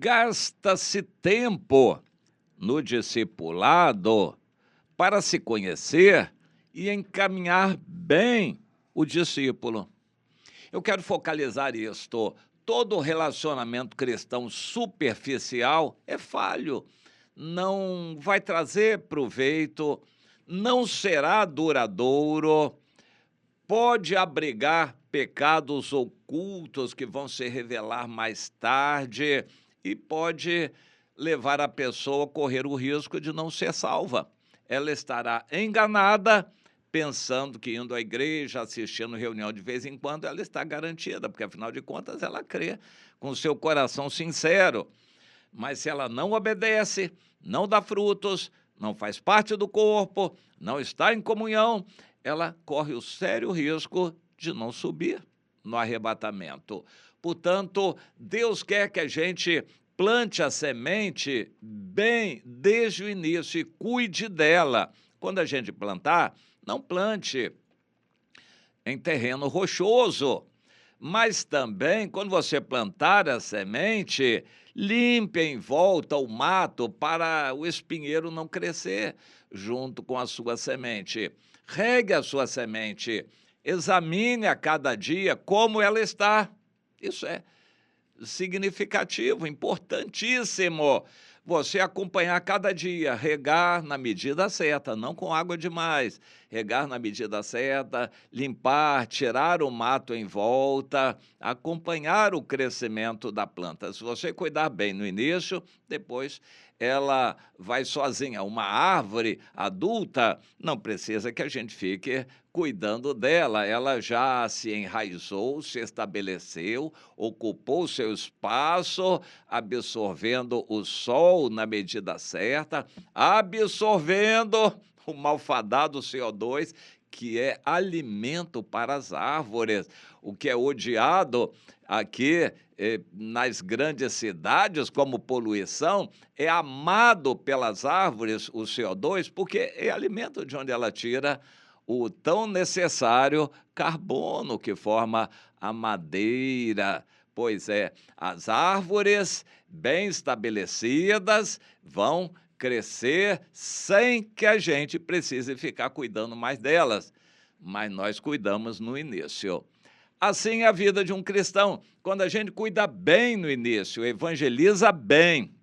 Gasta-se tempo no discipulado para se conhecer e encaminhar bem o discípulo. Eu quero focalizar isto. Todo relacionamento cristão superficial é falho, não vai trazer proveito, não será duradouro, pode abrigar pecados ocultos que vão se revelar mais tarde e pode levar a pessoa a correr o risco de não ser salva. Ela estará enganada, pensando que indo à igreja, assistindo reunião de vez em quando, ela está garantida, porque afinal de contas ela crê com seu coração sincero. Mas se ela não obedece, não dá frutos, não faz parte do corpo, não está em comunhão, ela corre o sério risco de não subir no arrebatamento. Portanto, Deus quer que a gente plante a semente bem desde o início e cuide dela. Quando a gente plantar, não plante em terreno rochoso, mas também, quando você plantar a semente, limpe em volta o mato para o espinheiro não crescer junto com a sua semente. Regue a sua semente, examine a cada dia como ela está. Isso é significativo, importantíssimo. Você acompanhar cada dia, regar na medida certa, não com água demais, regar na medida certa, limpar, tirar o mato em volta, acompanhar o crescimento da planta. Se você cuidar bem no início, depois ela vai sozinha. Uma árvore adulta não precisa que a gente fique cuidando dela, ela já se enraizou, se estabeleceu, ocupou seu espaço, absorvendo o sol na medida certa, absorvendo o malfadado CO2, que é alimento para as árvores. O que é odiado aqui nas grandes cidades como poluição é amado pelas árvores, o CO2, porque é alimento de onde ela tira o tão necessário carbono que forma a madeira. Pois é, as árvores bem estabelecidas vão crescer sem que a gente precise ficar cuidando mais delas, mas nós cuidamos no início. Assim é a vida de um cristão. Quando a gente cuida bem no início, evangeliza bem,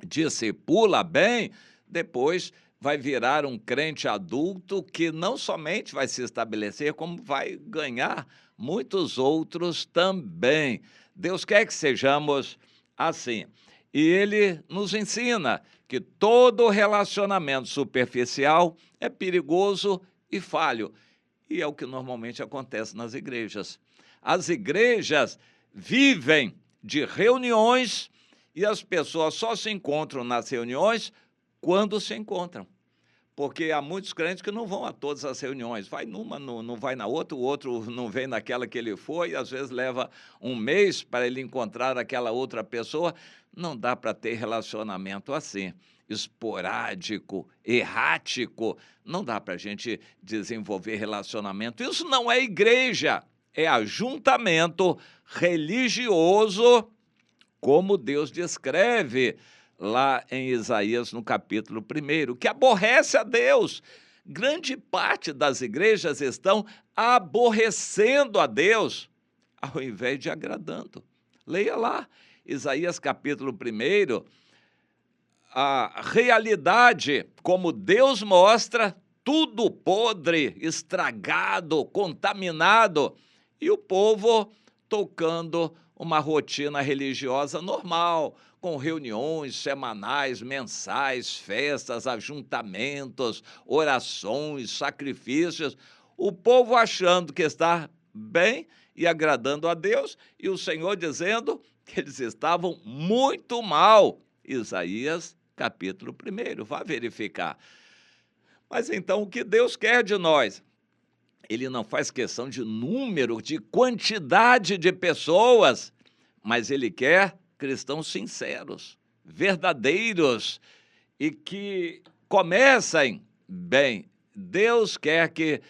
discipula bem, depois vai virar um crente adulto que não somente vai se estabelecer, como vai ganhar muitos outros também. Deus quer que sejamos assim. E Ele nos ensina que todo relacionamento superficial é perigoso e falho. E é o que normalmente acontece nas igrejas. As igrejas vivem de reuniões e as pessoas só se encontram nas reuniões quando se encontram. Porque há muitos crentes que não vão a todas as reuniões, vai numa, não vai na outra, o outro não vem naquela que ele foi, e às vezes leva um mês para ele encontrar aquela outra pessoa. Não dá para ter relacionamento assim, esporádico, errático, não dá para a gente desenvolver relacionamento. Isso não é igreja, é ajuntamento religioso, como Deus descreve lá em Isaías, no capítulo 1, que aborrece a Deus. Grande parte das igrejas estão aborrecendo a Deus, ao invés de agradando. Leia lá, Isaías capítulo 1, a realidade como Deus mostra, tudo podre, estragado, contaminado, e o povo tocando uma rotina religiosa normal, com reuniões semanais, mensais, festas, ajuntamentos, orações, sacrifícios, o povo achando que está bem e agradando a Deus, e o Senhor dizendo que eles estavam muito mal. Isaías, capítulo 1, vá verificar. Mas então, o que Deus quer de nós? Ele não faz questão de número, de quantidade de pessoas, mas Ele quer cristãos sinceros, verdadeiros e que comecem bem. Deus quer que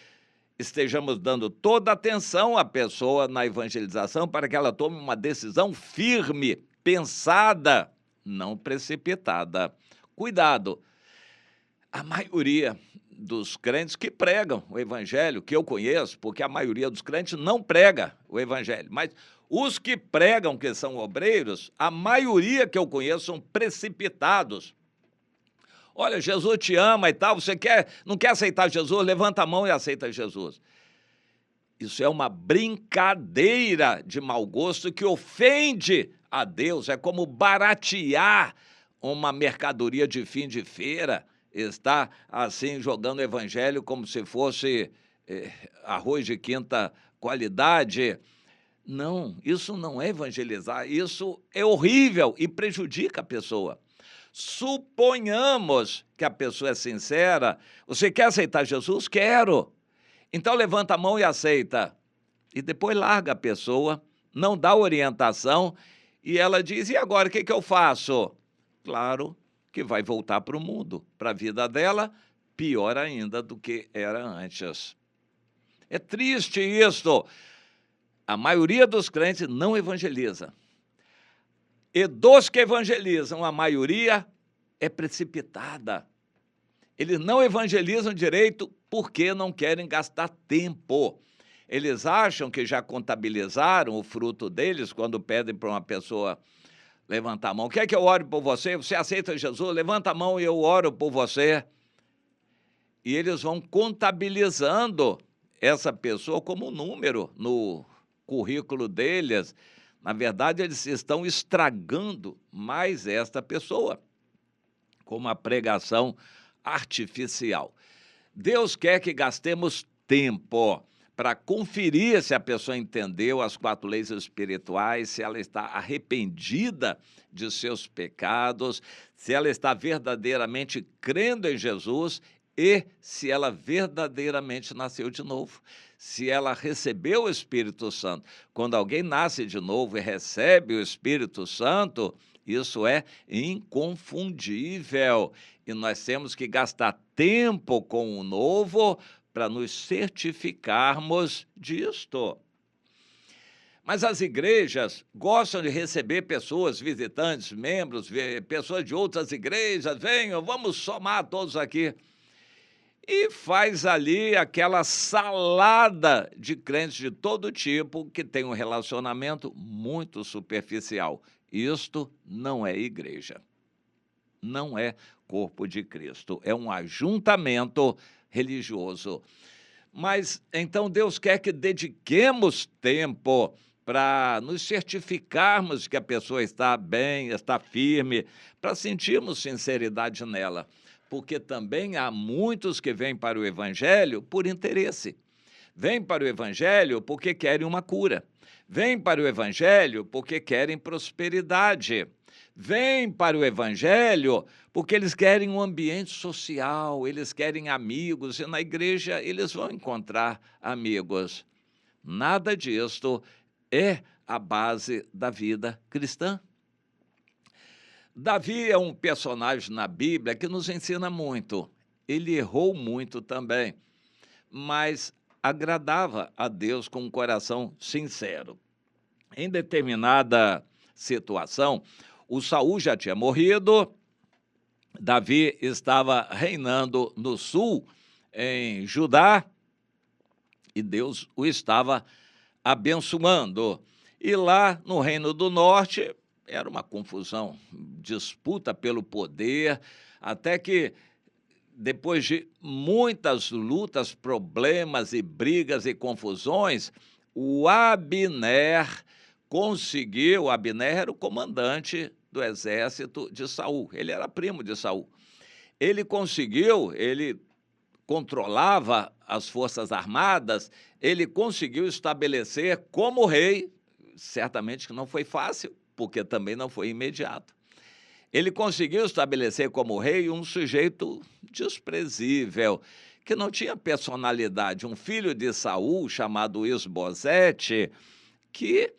estejamos dando toda a atenção à pessoa na evangelização para que ela tome uma decisão firme, pensada não precipitada. Cuidado, a maioria dos crentes que pregam o evangelho, que eu conheço, porque a maioria dos crentes não prega o evangelho, mas os que pregam, que são obreiros, a maioria que eu conheço são precipitados. Olha, Jesus te ama e tal, você não quer aceitar Jesus? Levanta a mão e aceita Jesus. Isso é uma brincadeira de mau gosto que ofende a Deus, é como baratear uma mercadoria de fim de feira, está assim jogando o evangelho como se fosse arroz de quinta qualidade. Não, isso não é evangelizar, isso é horrível e prejudica a pessoa. Suponhamos que a pessoa é sincera. Você quer aceitar Jesus? Quero. Então levanta a mão e aceita. E depois larga a pessoa, não dá orientação, e ela diz, e agora o que eu faço? Claro que vai voltar para o mundo, para a vida dela, pior ainda do que era antes. É triste isso. A maioria dos crentes não evangeliza. E dos que evangelizam, a maioria é precipitada. Eles não evangelizam direito porque não querem gastar tempo. Eles acham que já contabilizaram o fruto deles quando pedem para uma pessoa levantar a mão. Quer que eu ore por você? Você aceita Jesus? Levanta a mão e eu oro por você. E eles vão contabilizando essa pessoa como um número no currículo deles. Na verdade, eles estão estragando mais esta pessoa com uma pregação artificial. Deus quer que gastemos tempo para conferir se a pessoa entendeu as 4 leis espirituais, se ela está arrependida de seus pecados, se ela está verdadeiramente crendo em Jesus e se ela verdadeiramente nasceu de novo, se ela recebeu o Espírito Santo. Quando alguém nasce de novo e recebe o Espírito Santo, isso é inconfundível. E nós temos que gastar tempo com o novo para nos certificarmos disto. Mas as igrejas gostam de receber pessoas, visitantes, membros, pessoas de outras igrejas, venham, vamos somar todos aqui. E faz ali aquela salada de crentes de todo tipo que tem um relacionamento muito superficial. Isto não é igreja, não é corpo de Cristo, é um ajuntamento religioso. Mas então Deus quer que dediquemos tempo para nos certificarmos que a pessoa está bem, está firme, para sentirmos sinceridade nela. Porque também há muitos que vêm para o evangelho por interesse. Vêm para o evangelho porque querem uma cura. Vêm para o evangelho porque querem prosperidade. Vêm para o evangelho porque eles querem um ambiente social, eles querem amigos, e na igreja eles vão encontrar amigos. Nada disto é a base da vida cristã. Davi é um personagem na Bíblia que nos ensina muito. Ele errou muito também, mas agradava a Deus com um coração sincero. Em determinada situação, o Saul já tinha morrido, Davi estava reinando no sul, em Judá, e Deus o estava abençoando. E lá no Reino do Norte era uma confusão, disputa pelo poder, até que depois de muitas lutas, problemas e brigas e confusões, o Abner conseguiu. Abner era o comandante do exército de Saul, ele era primo de Saul. Ele controlava as forças armadas, ele conseguiu estabelecer como rei, certamente que não foi fácil, porque também não foi imediato. Ele conseguiu estabelecer como rei um sujeito desprezível, que não tinha personalidade, um filho de Saul chamado Isbosete, que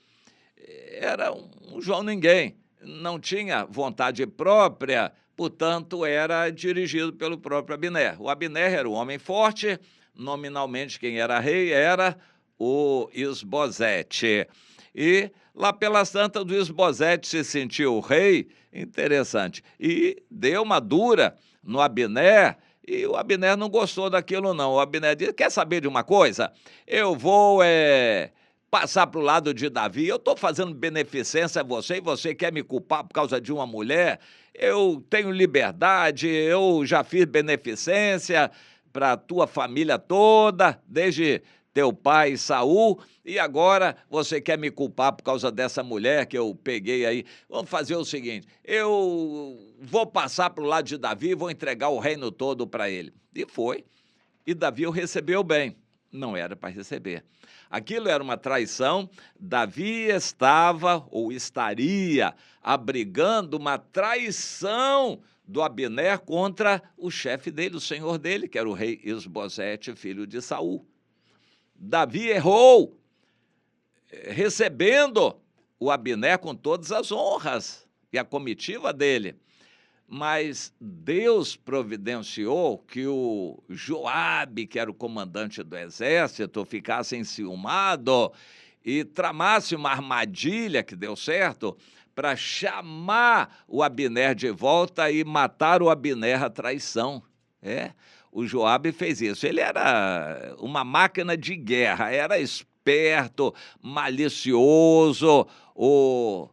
era um João Ninguém, não tinha vontade própria, portanto era dirigido pelo próprio Abner. O Abner era um homem forte, nominalmente quem era rei era o Isbosete. E lá pelas tantas do Isbosete se sentiu o rei, interessante, e deu uma dura no Abner, e o Abner não gostou daquilo não. O Abner disse, quer saber de uma coisa? Eu vou passar para o lado de Davi, eu estou fazendo beneficência a você e você quer me culpar por causa de uma mulher? Eu tenho liberdade, eu já fiz beneficência para a tua família toda, desde teu pai Saul, e agora você quer me culpar por causa dessa mulher que eu peguei aí. Vamos fazer o seguinte, eu vou passar para o lado de Davi e vou entregar o reino todo para ele. E foi, e Davi o recebeu bem. Não era para receber. Aquilo era uma traição. Davi estava ou estaria abrigando uma traição do Abner contra o chefe dele, o senhor dele, que era o rei Isbosete, filho de Saul. Davi errou, recebendo o Abner com todas as honras e a comitiva dele. Mas Deus providenciou que o Joabe, que era o comandante do exército, ficasse enciumado e tramasse uma armadilha que deu certo para chamar o Abner de volta e matar o Abner à traição. O Joabe fez isso. Ele era uma máquina de guerra, era esperto, malicioso, o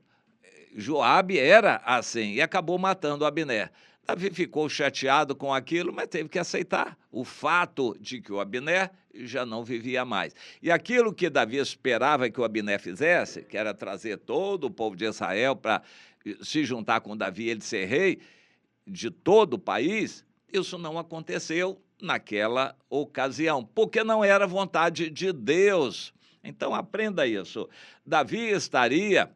Joabe era assim, e acabou matando Abner. Davi ficou chateado com aquilo, mas teve que aceitar o fato de que o Abner já não vivia mais. E aquilo que Davi esperava que o Abner fizesse, que era trazer todo o povo de Israel para se juntar com Davi e ele ser rei de todo o país, isso não aconteceu naquela ocasião, porque não era vontade de Deus. Então aprenda isso. Davi estaria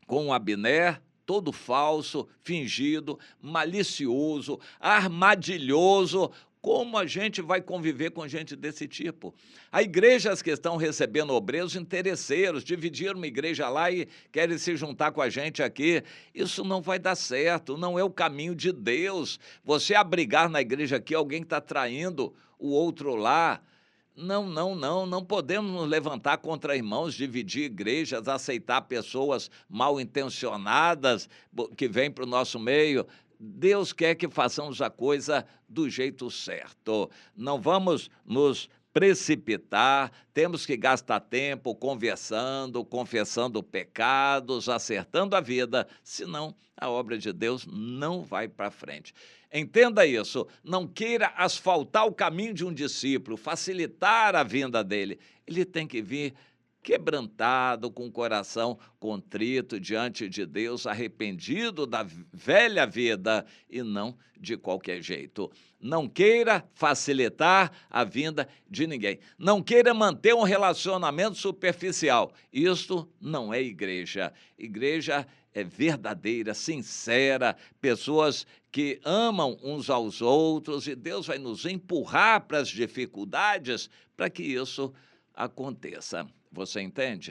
com o Abner, todo falso, fingido, malicioso, armadilhoso. Como a gente vai conviver com gente desse tipo? Há igrejas que estão recebendo obreiros interesseiros, dividiram uma igreja lá e querem se juntar com a gente aqui. Isso não vai dar certo, não é o caminho de Deus. Você abrigar na igreja aqui alguém que está traindo o outro lá. Não podemos nos levantar contra irmãos, dividir igrejas, aceitar pessoas mal intencionadas que vêm para o nosso meio. Deus quer que façamos a coisa do jeito certo. Não vamos nos precipitar, temos que gastar tempo conversando, confessando pecados, acertando a vida, senão a obra de Deus não vai para frente. Entenda isso, não queira asfaltar o caminho de um discípulo, facilitar a vinda dele. Ele tem que vir quebrantado, com o coração contrito diante de Deus, arrependido da velha vida e não de qualquer jeito. Não queira facilitar a vinda de ninguém. Não queira manter um relacionamento superficial. Isto não é igreja. Igreja é verdadeira, sincera, pessoas que amam uns aos outros, e Deus vai nos empurrar para as dificuldades para que isso aconteça. Você entende?